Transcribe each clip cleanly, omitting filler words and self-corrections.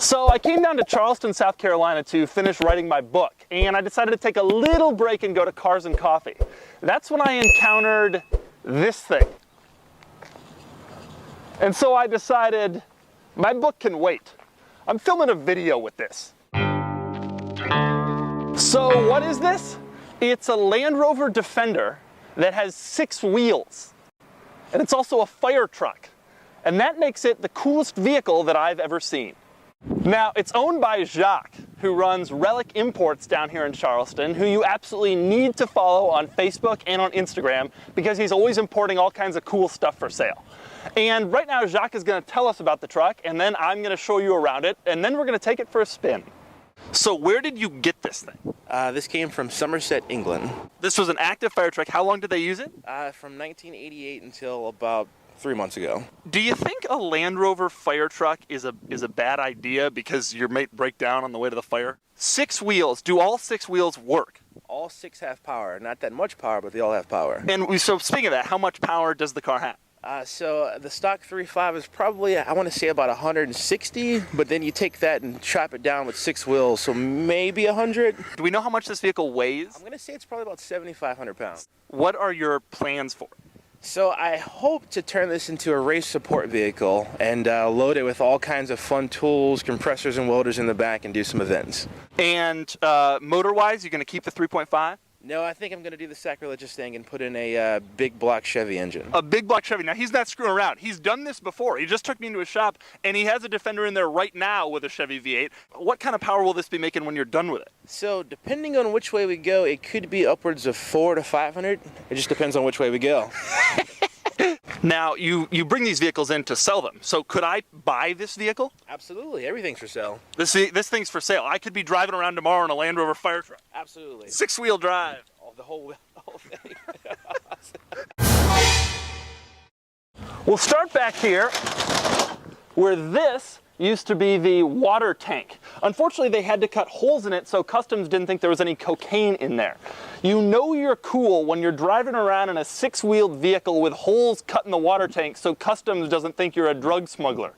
So I came down to Charleston, South Carolina to finish writing my book, and I decided to take a little break and go to Cars and Coffee. That's when I encountered this thing. And so I decided my book can wait. I'm filming a video with this. So what is this? It's a Land Rover Defender that has 6 wheels. And it's also a fire truck. And that makes it the coolest vehicle that I've ever seen. Now, it's owned by Jacques, who runs Relic Imports down here in Charleston, who you absolutely need to follow on Facebook and on Instagram because he's always importing all kinds of cool stuff for sale. And right now, Jacques is going to tell us about the truck, and then I'm going to show you around it, and then we're going to take it for a spin. So where did you get this thing? This came from Somerset, England. This was an active fire truck. How long did they use it? From 1988 until about 3 months ago. Do you think a Land Rover fire truck is a bad idea because your might break down on the way to the fire? 6 wheels. Do all 6 wheels work? All 6 have power. Not that much power, but they all have power. And so speaking of that, how much power does the car have? So the stock 3.5 is probably, I want to say about 160, but then you take that and chop it down with 6 wheels, so maybe 100. Do we know how much this vehicle weighs? I'm going to say it's probably about 7,500 pounds. What are your plans for it? So I hope to turn this into a race support vehicle and load it with all kinds of fun tools, compressors and welders in the back and do some events. And motor-wise, you're going to keep the 3.5? No, I think I'm going to do the sacrilegious thing and put in a big block Chevy engine. A big block Chevy. Now, he's not screwing around. He's done this before. He just took me into his shop, and he has a Defender in there right now with a Chevy V8. What kind of power will this be making when you're done with it? So, depending on which way we go, it could be upwards of 400 to 500. It just depends on which way we go. Now, you bring these vehicles in to sell them. So could I buy this vehicle? Absolutely. Everything's for sale. This thing's for sale. I could be driving around tomorrow in a Land Rover fire truck. Absolutely. 6-wheel drive. Oh, the whole thing. We'll start back here where this used to be the water tank. Unfortunately, they had to cut holes in it so Customs didn't think there was any cocaine in there. You know you're cool when you're driving around in a 6-wheeled vehicle with holes cut in the water tank so Customs doesn't think you're a drug smuggler.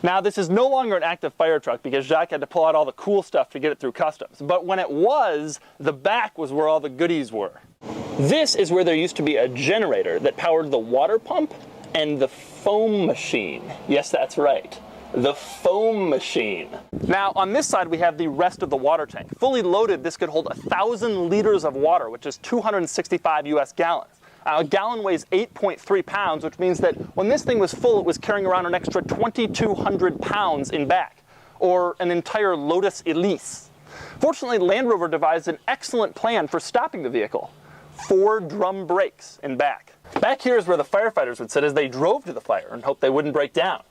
Now, this is no longer an active fire truck because Jacques had to pull out all the cool stuff to get it through Customs. But when it was, the back was where all the goodies were. This is where there used to be a generator that powered the water pump and the foam machine. Yes, that's right. The foam machine. Now, on this side, we have the rest of the water tank. Fully loaded, this could hold 1,000 liters of water, which is 265 US gallons. A gallon weighs 8.3 pounds, which means that when this thing was full, it was carrying around an extra 2,200 pounds in back, or an entire Lotus Elise. Fortunately, Land Rover devised an excellent plan for stopping the vehicle. 4 drum brakes in back. Back here is where the firefighters would sit as they drove to the fire and hoped they wouldn't break down.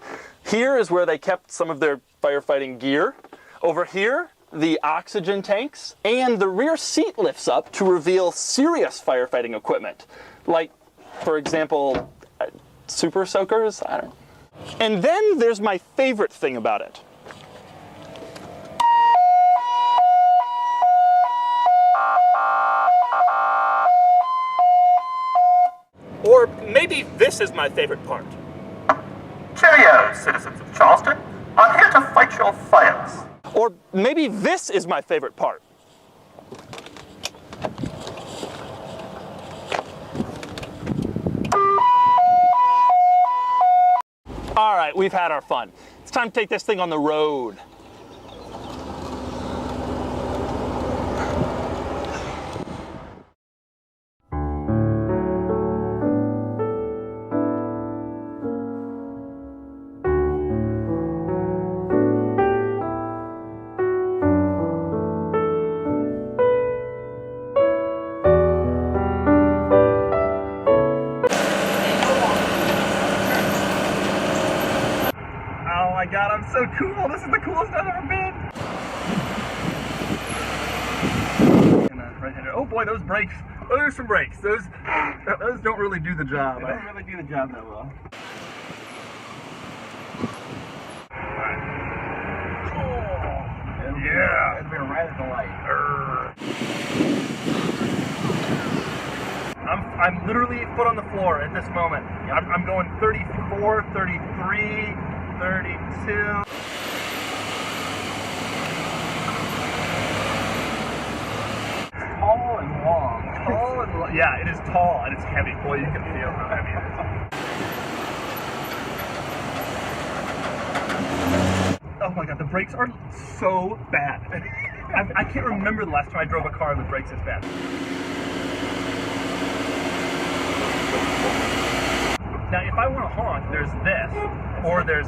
Here is where they kept some of their firefighting gear. Over here, the oxygen tanks, and the rear seat lifts up to reveal serious firefighting equipment. Like, for example, super soakers? I don't know. And then there's my favorite thing about it. Or maybe this is my favorite part. Cheerio, citizens of Charleston. I'm here to fight your fires. Or maybe this is my favorite part. All right, we've had our fun. It's time to take this thing on the road. Oh my God, I'm so cool. This is the coolest I've ever been. Right-hander. Oh boy, those brakes. Oh, there's some brakes. Those don't really do the job. They don't really do the job that well. Yeah. It's been right at the light. I'm literally foot on the floor at this moment. I'm going 34, 33, 32. Yeah, it is tall and it's heavy. Boy, you can feel how heavy it is. Oh my god, the brakes are so bad. I can't remember the last time I drove a car with brakes this bad. Now, if I want to honk, there's this, or there's...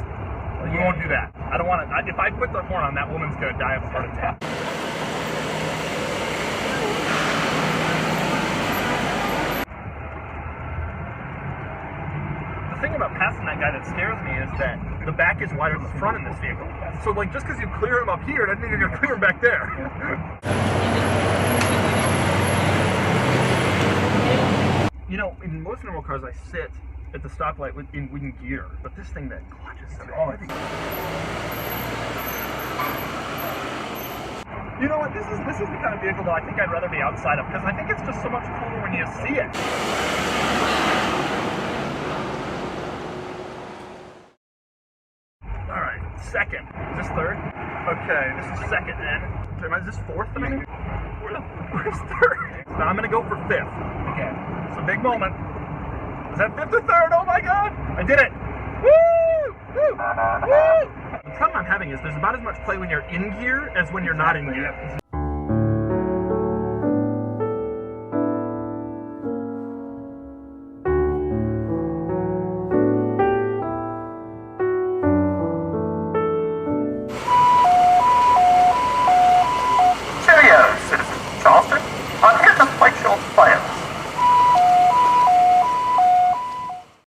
We won't do that. I don't want to... If I put the horn on, that woman's going to die of a heart attack. The thing about passing that guy that scares me is that the back is wider than the front in this vehicle. So, like, just because you clear him up here doesn't mean you're going to clear him back there. You know, in most normal cars, I sit at the stoplight in gear, but this thing that clutches so hard. You know what? This is the kind of vehicle that I think I'd rather be outside of, because I think it's just so much cooler when you see it. All right, second. Is this third? Okay, this is second then. Is this fourth? Where's third? So I'm gonna go for fifth. Okay. It's a big moment. Is that fifth or third? Oh my god! I did it! Woo! Woo! Woo! The problem I'm having is there's about as much play when you're in gear as when you're not in gear.